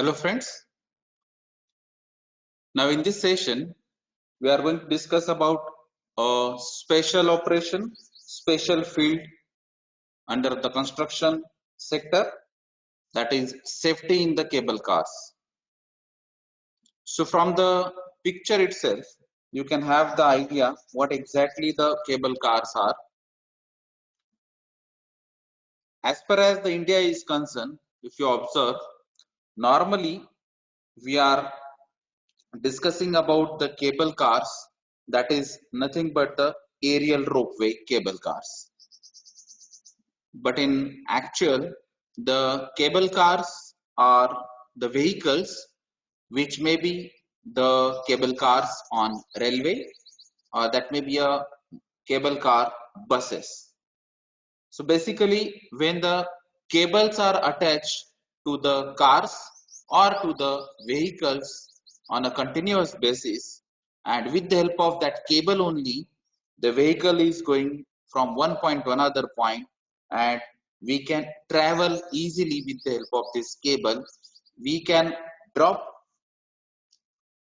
Hello friends. Now in this session we are going to discuss about a special operation, special field under the construction sector, that is safety in the cable cars. So from the picture itself you can have the idea what exactly the cable cars are. As far as the India is concerned, if you observe, normally we are discussing about the cable cars, that is nothing but the aerial ropeway cable cars. But in actual, the cable cars are the vehicles which may be the cable cars on railway, or that may be a cable car buses. So basically when the cables are attached to the cars or to the vehicles on a continuous basis, and with the help of that cable only the vehicle is going from one point to another point, and we can travel easily with the help of this cable. We can drop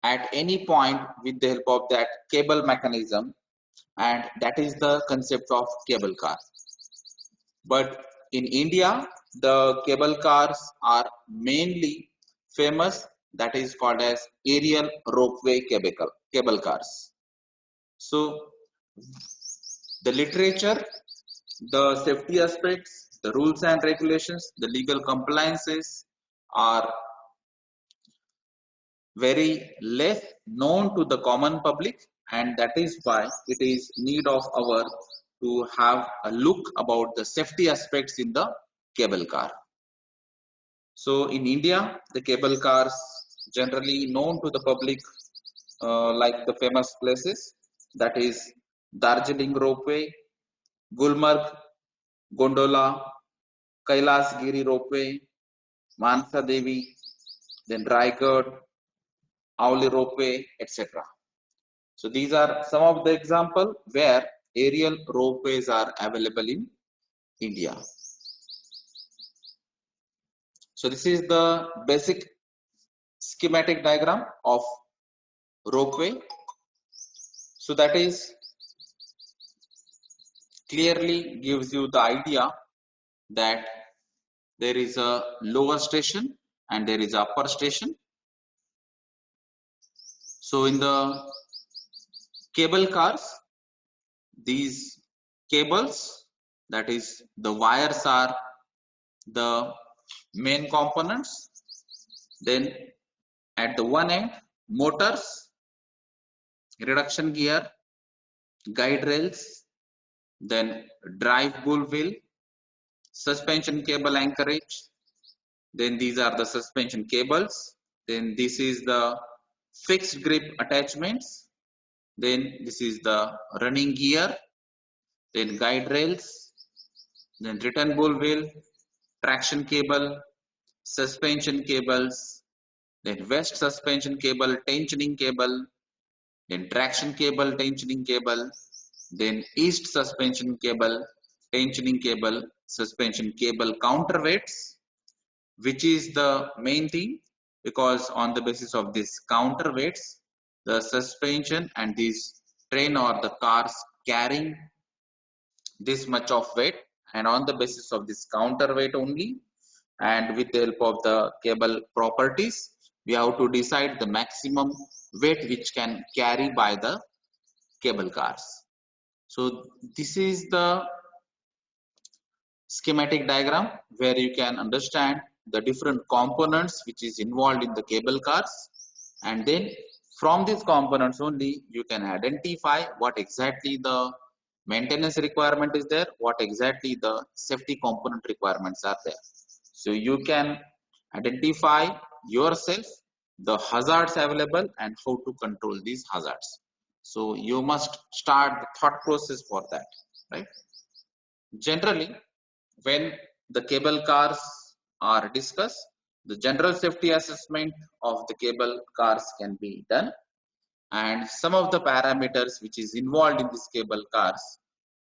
at any point with the help of that cable mechanism, and that is the concept of cable car. But in India, the cable cars are mainly famous, that is called as aerial ropeway cable cars. So the literature, the safety aspects, the rules and regulations, the legal compliances are very less known to the common public, and that is why it is need of our to have a look about the safety aspects in the cable car. So in India, the cable cars generally known to the public, like the famous places, that is Darjeeling Ropeway, Gulmarg Gondola, Kailasgiri Ropeway, Mansa Devi, then Raigad, Auli Ropeway, etc. So these are some of the example where aerial ropeways are available in India. So this is the basic schematic diagram of ropeway. So that is clearly gives you the idea that there is a lower station and there is upper station. So in the cable cars, these cables, that is the wires, are the main components. Then at the one end, motors, reduction gear, guide rails, then drive bull wheel, suspension cable anchorage, then these are the suspension cables, then this is the fixed grip attachments, then this is the running gear, then guide rails, then return bull wheel, traction cable, suspension cables, then west suspension cable, tensioning cable, then traction cable, tensioning cable, then east suspension cable, tensioning cable, suspension cable counterweights, which is the main thing, because on the basis of this counterweights, the suspension and these train or the cars carrying this much of weight, and on the basis of this counterweight only and with the help of the cable properties, we have to decide the maximum weight which can carry by the cable cars. So this is the schematic diagram where you can understand the different components which is involved in the cable cars, and then from these components only you can identify what exactly the maintenance requirement is there, what exactly the safety component requirements are there. So you can identify yourself the hazards available and how to control these hazards. So you must start the thought process for that, right? Generally, when the cable cars are discussed, the general safety assessment of the cable cars can be done, and some of the parameters which is involved in these cable cars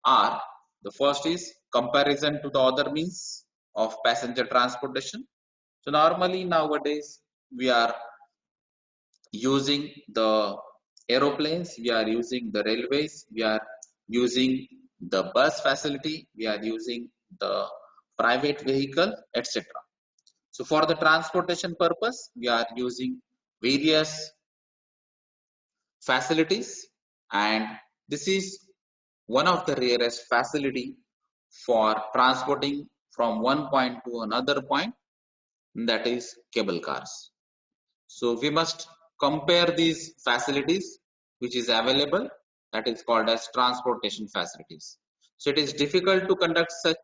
are: the first is comparison to the other means of passenger transportation. So normally nowadays we are using the aeroplanes, we are using the railways, we are using the bus facility, we are using the private vehicle, etc. So for the transportation purpose, we are using various facilities, and this is one of the rarest facility for transporting from one point to another point, that is cable cars. So we must compare these facilities which is available, that is called as transportation facilities. So it is difficult to conduct such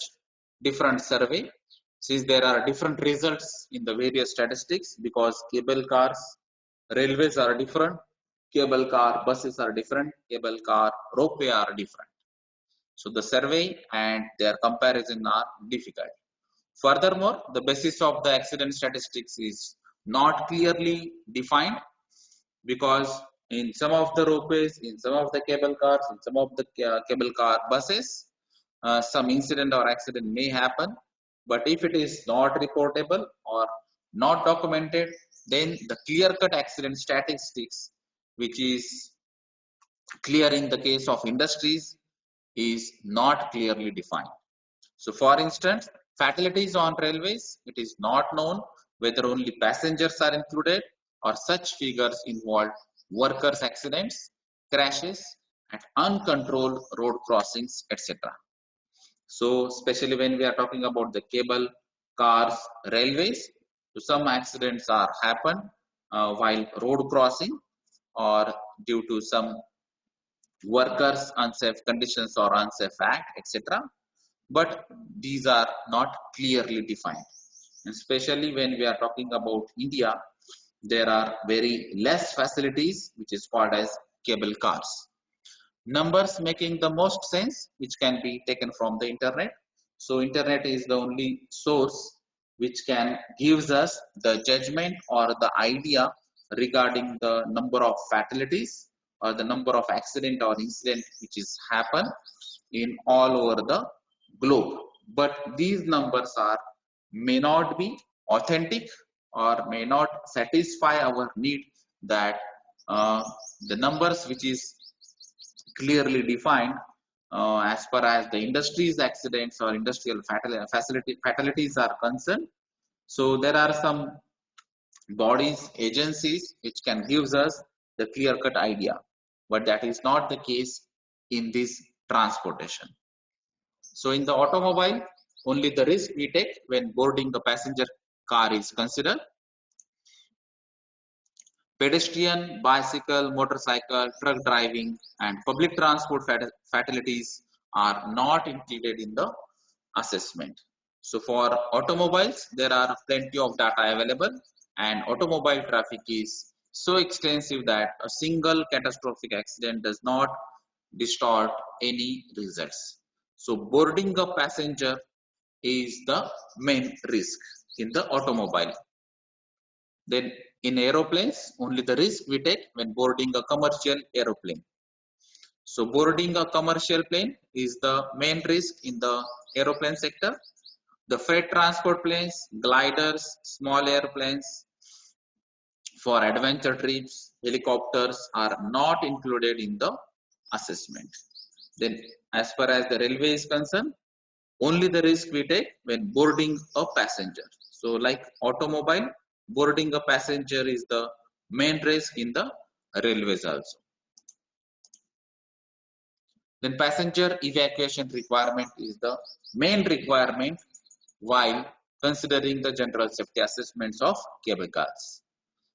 different survey since there are different results in the various statistics, because cable cars, railways are different, cable car buses are different, cable car ropeway are different. So the survey and their comparison are difficult. Furthermore, the basis of the accident statistics is not clearly defined, because in some of the ropeways, in some of the cable cars, in some of the cable car buses, some incident or accident may happen. But if it is not reportable or not documented, then the clear-cut accident statistics, which is clear in the case of industries, is not clearly defined. So for instance, fatalities on railways, it is not known whether only passengers are included or such figures involve workers' accidents, crashes, and uncontrolled road crossings, etc. So especially when we are talking about the cable cars, railways, so some accidents are happen while road crossing or due to some workers unsafe conditions or unsafe act, etc. But these are not clearly defined. Especially when we are talking about India, there are very less facilities which is called as cable cars. Numbers making the most sense, which can be taken from the internet. So internet is the only source which can gives us the judgment or the idea regarding the number of fatalities or the number of accident or incident which is happen in all over the globe. But these numbers are may not be authentic or may not satisfy our need, that the numbers which is clearly defined as far as the industries accidents or industrial fatalities are concerned. So there are some bodies, agencies which can gives us the clear-cut idea, but that is not the case in this transportation. So in the automobile, only the risk we take when boarding the passenger car is considered. Pedestrian, bicycle, motorcycle, truck driving, and public transport fatalities are not included in the assessment. So for automobiles, there are plenty of data available, and automobile traffic is so extensive that a single catastrophic accident does not distort any results. So boarding a passenger is the main risk in the automobile. Then in aeroplanes, only the risk we take when boarding a commercial aeroplane. So boarding a commercial plane is the main risk in the aeroplane sector. The freight transport planes, gliders, small airplanes for adventure trips, helicopters are not included in the assessment. Then as far as the railway is concerned, only the risk we take when boarding a passenger. So like automobile, boarding a passenger is the main risk in the railways also. Then passenger evacuation requirement is the main requirement while considering the general safety assessments of cable cars.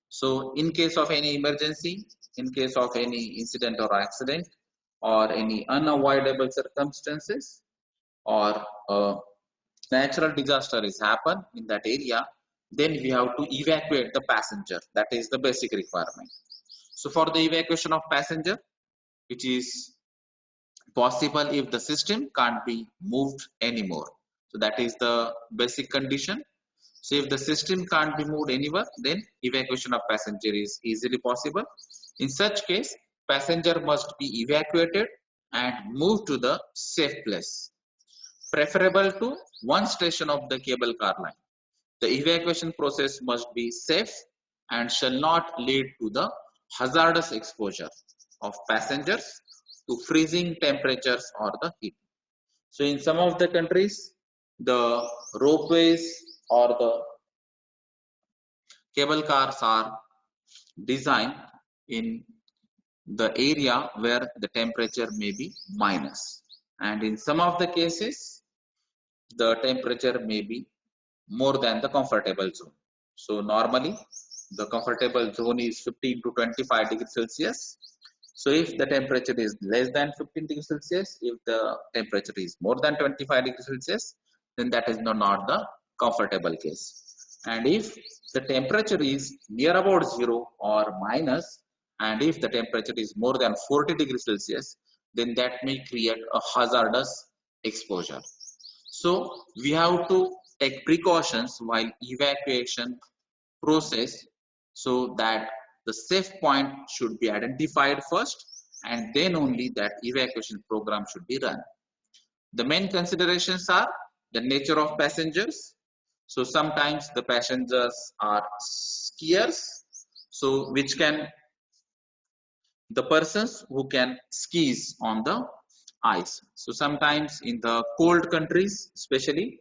So in case of any emergency, in case of any incident or accident, or any unavoidable circumstances, or natural disaster is happen in that area, then we have to evacuate the passenger. That is the basic requirement. So for the evacuation of passenger, which is possible if the system can't be moved anymore. So that is the basic condition. So if the system can't be moved anywhere, then evacuation of passenger is easily possible. In such case, passenger must be evacuated and moved to the safe place, preferable to one station of the cable car line. The evacuation process must be safe and shall not lead to the hazardous exposure of passengers to freezing temperatures or the heat. So in some of the countries, the ropeways or the cable cars are designed in the area where the temperature may be minus, and in some of the cases the temperature may be more than the comfortable zone. So normally the comfortable zone is 15 to 25 degrees Celsius. So if the temperature is less than 15 degrees Celsius, if the temperature is more than 25 degrees Celsius, then that is not the comfortable case. And if the temperature is near about 0 or minus, and if the temperature is more than 40 degrees Celsius, then that may create a hazardous exposure. So we have to take precautions while evacuation process, so that the safe point should be identified first, and then only that evacuation program should be run. The main considerations are the nature of passengers. So sometimes the passengers are skiers, so which can the persons who can skis on the ice. So sometimes in the cold countries, especially,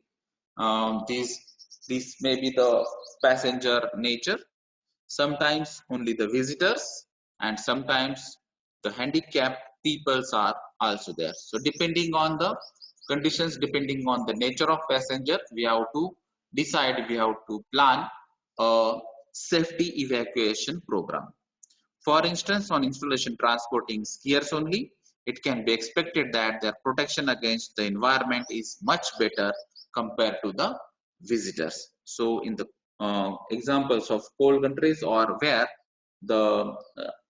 these may be the passenger nature. Sometimes only the visitors, and sometimes the handicapped peoples are also there. So depending on the conditions, depending on the nature of passenger, we have to decide, we have to plan a safety evacuation program. For instance, on installation transporting skiers only, it can be expected that their protection against the environment is much better compared to the visitors. So in the examples of cold countries or where the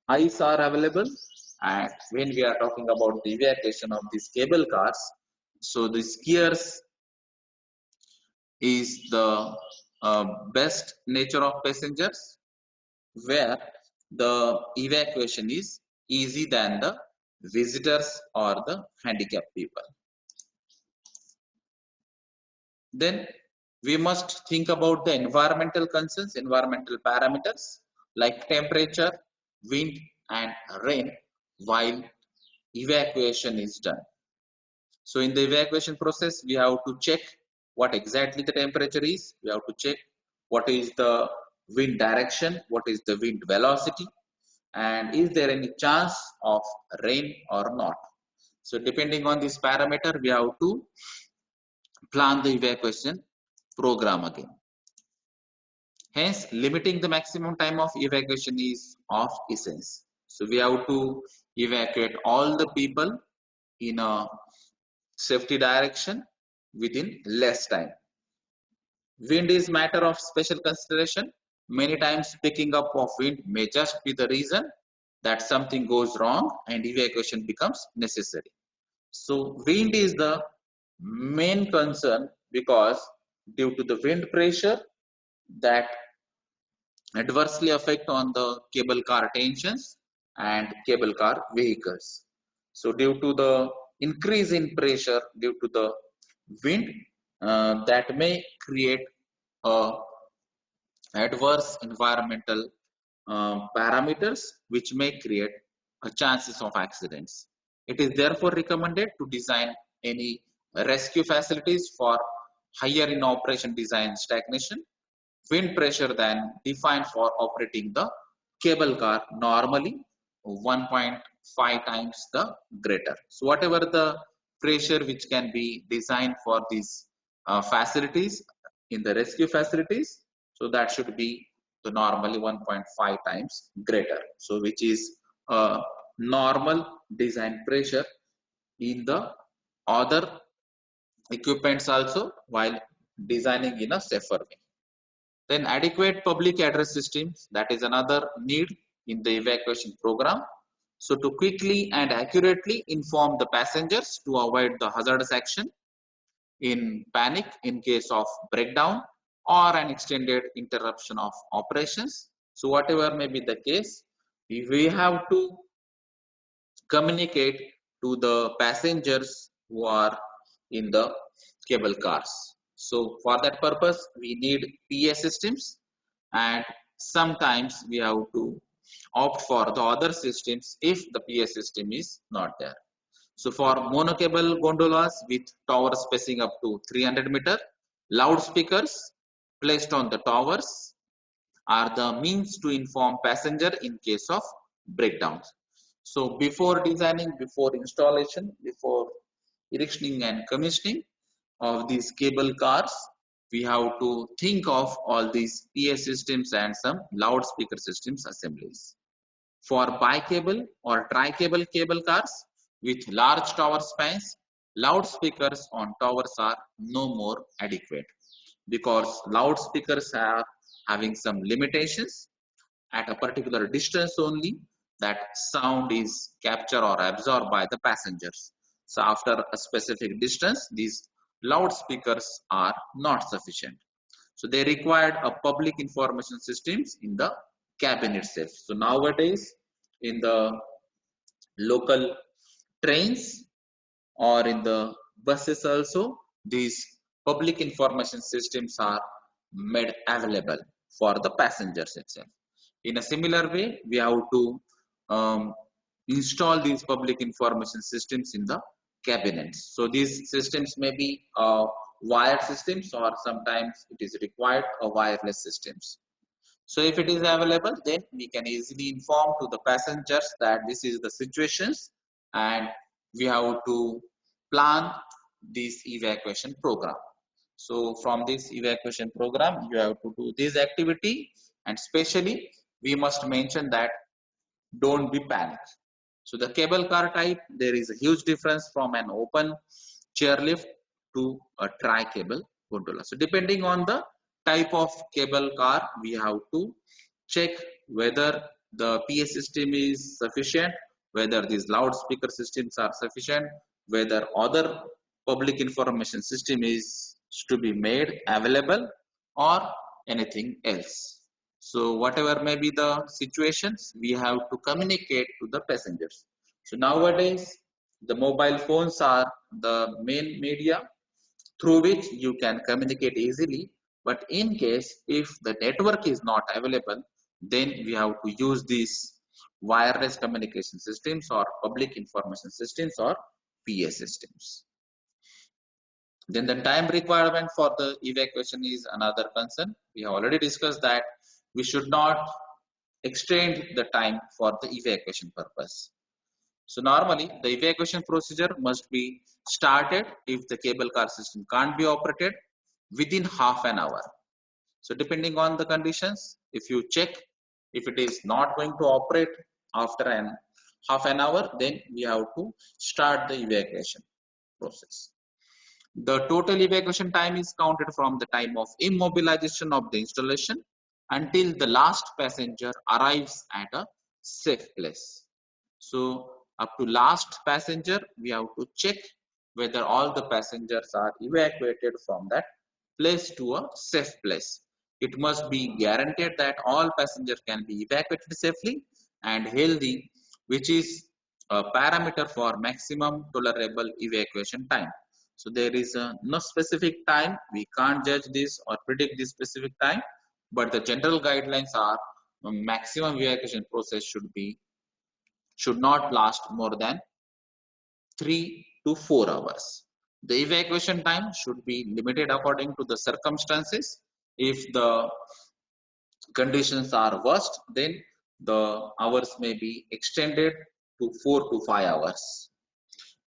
ice are available, and when we are talking about the evacuation of these cable cars, so the skiers is the best nature of passengers, where the evacuation is easy than the visitors or the handicapped people. Then we must think about the environmental concerns, environmental parameters like temperature, wind and rain while evacuation is done. So in the evacuation process, we have to check what exactly the temperature is. We have to check what is the wind direction, what is the wind velocity, and is there any chance of rain or not. So depending on this parameter, we have to plan the evacuation program again. Hence, limiting the maximum time of evacuation is of essence. So we have to evacuate all the people in a safety direction within less time. Wind is matter of special consideration. Many times picking up of wind may just be the reason that something goes wrong and evacuation becomes necessary. So wind is the main concern, because due to the wind pressure that adversely affect on the cable car tensions and cable car vehicles. So due to the increase in pressure due to the wind, that may create a adverse environmental parameters which may create chances of accidents. It is therefore recommended to design any rescue facilities for higher in operation design stagnation wind pressure than defined for operating the cable car, normally 1.5 times the greater. So whatever the pressure which can be designed for these facilities in the rescue facilities, so that should be the normally 1.5 times greater. So which is a normal design pressure in the other equipments also while designing in a safer way. Then adequate public address systems, that is another need in the evacuation program. So to quickly and accurately inform the passengers to avoid the hazardous action in panic in case of breakdown or an extended interruption of operations. So whatever may be the case, we have to communicate to the passengers who are in the cable cars. So for that purpose, we need PA systems, and sometimes we have to opt for the other systems if the PS system is not there. So for monocable gondolas with tower spacing up to 300 meter, loudspeakers placed on the towers are the means to inform passenger in case of breakdowns. So before designing, before installation, before erecting and commissioning of these cable cars, we have to think of all these PA systems and some loudspeaker systems assemblies. For bi-cable or tri-cable cable cars with large tower spans, loudspeakers on towers are no more adequate because loudspeakers are having some limitations. At a particular distance only that sound is captured or absorbed by the passengers. So after a specific distance, these loudspeakers are not sufficient. So they required a public information systems in the cabin itself. So nowadays in the local trains or in the buses also, these public information systems are made available for the passengers itself. In a similar way, we have to install these public information systems in the cabinets. So these systems may be wired systems or sometimes it is required a wireless systems. So if it is available, then we can easily inform to the passengers that this is the situations and we have to plan this evacuation program. So from this evacuation program, you have to do this activity and especially we must mention that don't be panicked. So the cable car type, there is a huge difference from an open chairlift to a tri-cable gondola. So depending on the type of cable car, we have to check whether the PA system is sufficient, whether these loudspeaker systems are sufficient, whether other public information system is to be made available or anything else. So whatever may be the situations, we have to communicate to the passengers. So nowadays, the mobile phones are the main media through which you can communicate easily. But in case if the network is not available, then we have to use these wireless communication systems or public information systems or PA systems. Then the time requirement for the evacuation is another concern. We have already discussed that we should not extend the time for the evacuation purpose. So normally the evacuation procedure must be started if the cable car system can't be operated within half an hour. So depending on the conditions, if you check if it is not going to operate after an half an hour, then we have to start the evacuation process. The total evacuation time is counted from the time of immobilization of the installation until the last passenger arrives at a safe place. So up to last passenger, we have to check whether all the passengers are evacuated from that place to a safe place. It must be guaranteed that all passengers can be evacuated safely and healthy, which is a parameter for maximum tolerable evacuation time. So there is no specific time. We can't judge this or predict this specific time, but the general guidelines are maximum evacuation process should not last more than 3 to 4 hours. The evacuation time should be limited according to the circumstances. If the conditions are worst, then the hours may be extended to 4 to 5 hours.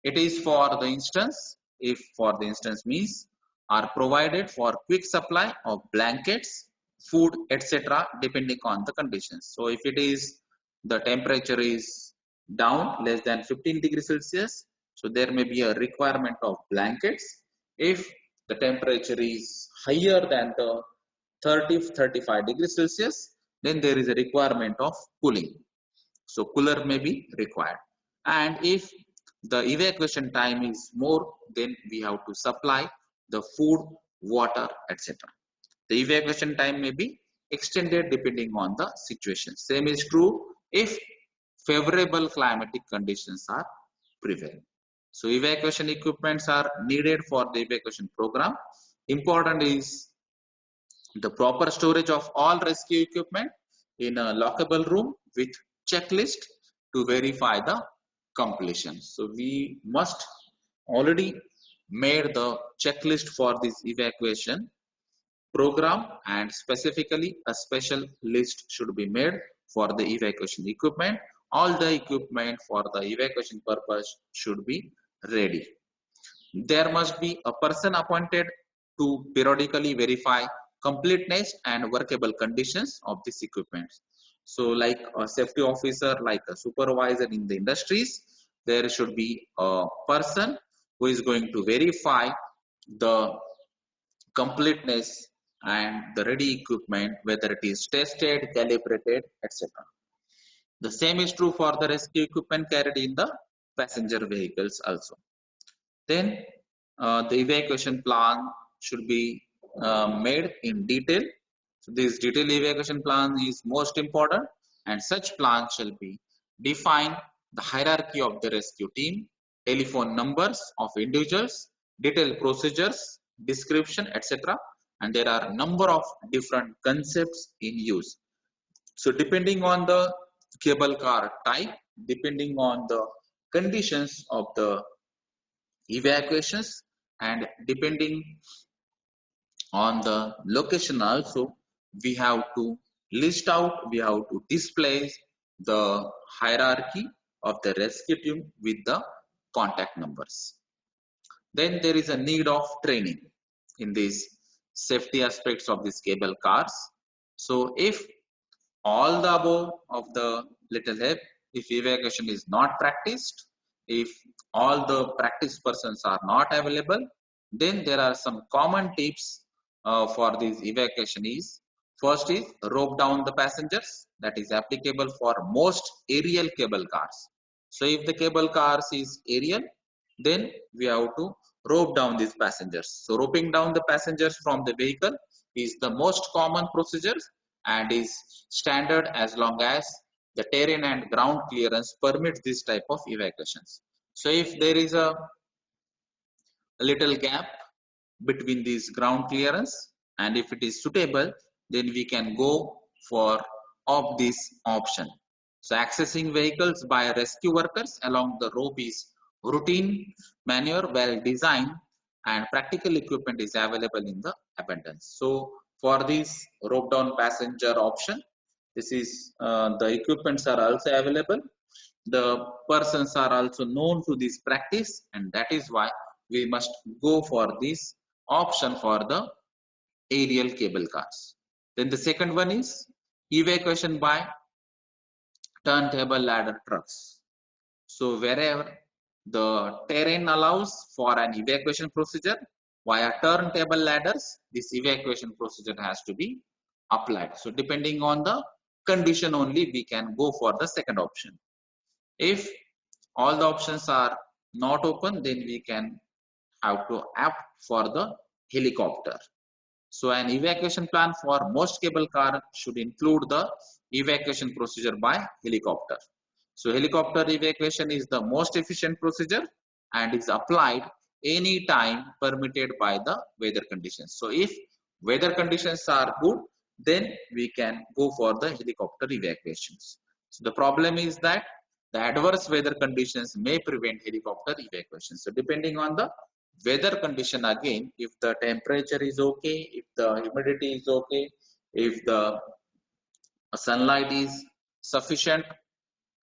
It is for the instance, if for the instance means are provided for quick supply of blankets, food, etc. depending on the conditions. So if it is the temperature is down less than 15 degrees Celsius, so there may be a requirement of blankets. If the temperature is higher than the 30-35 degrees Celsius, then there is a requirement of cooling. So cooler may be required. And if the evacuation time is more, then we have to supply the food, water, etc. The evacuation time may be extended depending on the situation. Same is true if favorable climatic conditions are prevailing. So evacuation equipments are needed for the evacuation program. Important is the proper storage of all rescue equipment in a lockable room with checklist to verify the completion. So we must already made the checklist for this evacuation program, and specifically a special list should be made for the evacuation equipment. All the equipment for the evacuation purpose should be ready. There must be a person appointed to periodically verify completeness and workable conditions of this equipment. So like a safety officer, like a supervisor in the industries, there should be a person who is going to verify the completeness and the ready equipment, whether it is tested, calibrated, etc. The same is true for the rescue equipment carried in the passenger vehicles also. Then the evacuation plan should be made in detail. So this detailed evacuation plan is most important, and such plan shall be define the hierarchy of the rescue team, telephone numbers of individuals, detailed procedures, description, etc. And there are a number of different concepts in use. So depending on the cable car type, depending on the conditions of the evacuations, and depending on the location also, we have to list out, we have to display the hierarchy of the rescue team with the contact numbers. Then there is a need of training in these safety aspects of these cable cars. So if all the above of the little help, if evacuation is not practiced, if all the practice persons are not available, then there are some common tips for this evacuation is, first is rope down the passengers, that is applicable for most aerial cable cars. So if the cable cars is aerial, then we have to rope down these passengers. So roping down the passengers from the vehicle is the most common procedure and is standard as long as the terrain and ground clearance permits this type of evacuations. So if there is a little gap between these ground clearance, and if it is suitable, then we can go for of this option. So accessing vehicles by rescue workers along the rope is routine maneuver, well designed, and practical equipment is available in the abundance. So for this rope down passenger option, this is the equipments are also available. The persons are also known to this practice, and that is why we must go for this option for the aerial cable cars. Then the second one is evacuation by turntable ladder trucks. So wherever the terrain allows for an evacuation procedure via turntable ladders, this evacuation procedure has to be applied. So depending on the condition only, we can go for the second option. If all the options are not open, then we can have to opt for the helicopter. So an evacuation plan for most cable car should include the evacuation procedure by helicopter. So helicopter evacuation is the most efficient procedure and is applied any time permitted by the weather conditions. So if weather conditions are good, then we can go for the helicopter evacuations. So the problem is that the adverse weather conditions may prevent helicopter evacuation. So depending on the weather condition, again, if the temperature is okay, if the humidity is okay, if the sunlight is sufficient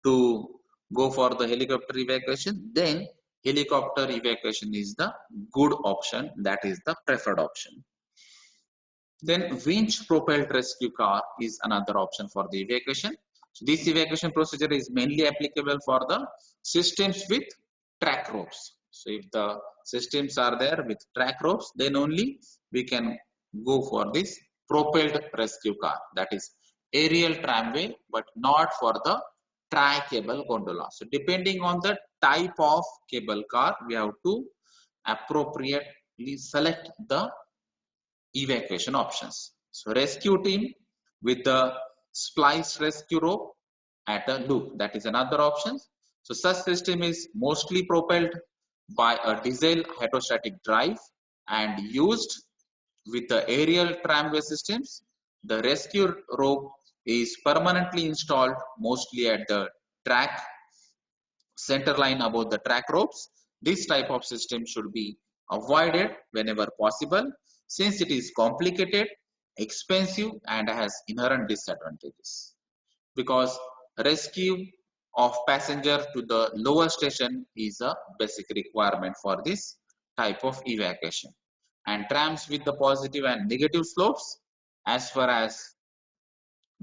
to go for the helicopter evacuation, then helicopter evacuation is the good option, that is the preferred option. Then winch propelled rescue car is another option for the evacuation. So this evacuation procedure is mainly applicable for the systems with track ropes. So if the systems are there with track ropes, then only we can go for this propelled rescue car, that is aerial tramway, but not for the tri-cable gondola. So depending on the type of cable car, we have to appropriately select the evacuation options. So rescue team with the spliced rescue rope at a loop, that is another option. So such system is mostly propelled by a diesel hydrostatic drive and used with the aerial tramway systems. The rescue rope is permanently installed mostly at the track center line above the track ropes. This type of system should be avoided whenever possible since it is complicated, expensive and has inherent disadvantages. Because rescue of passenger to the lower station is a basic requirement for this type of evacuation. And trams with the positive and negative slopes, as far as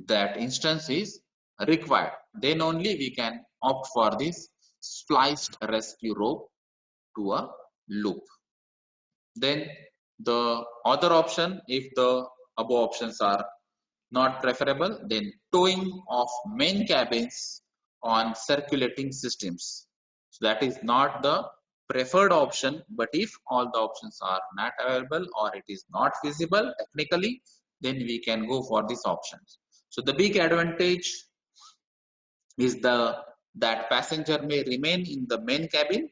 that instance is required, then only we can opt for this spliced rescue rope to a loop. Then the other option, if the above options are not preferable, then towing of main cabins on circulating systems. So that is not the preferred option, but if all the options are not available or it is not feasible technically, then we can go for these options. So the big advantage is that passenger may remain in the main cabin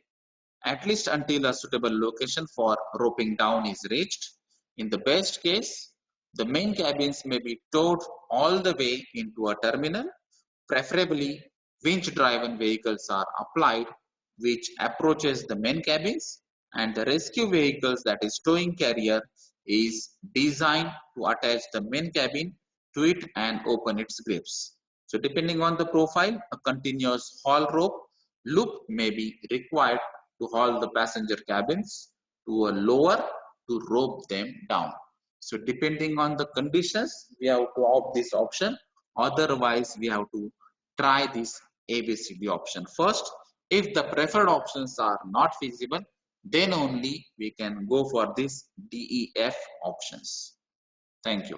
at least until a suitable location for roping down is reached. In the best case, the main cabins may be towed all the way into a terminal. Preferably, winch-driven vehicles are applied which approaches the main cabins, and the rescue vehicles, that is towing carrier, is designed to attach the main cabin to it and open its grips. So depending on the profile, a continuous haul rope loop may be required to haul the passenger cabins to a lower to rope them down. So depending on the conditions, we have to opt this option. Otherwise, we have to try this ABCD option first. If the preferred options are not feasible, then only we can go for this DEF options. Thank you.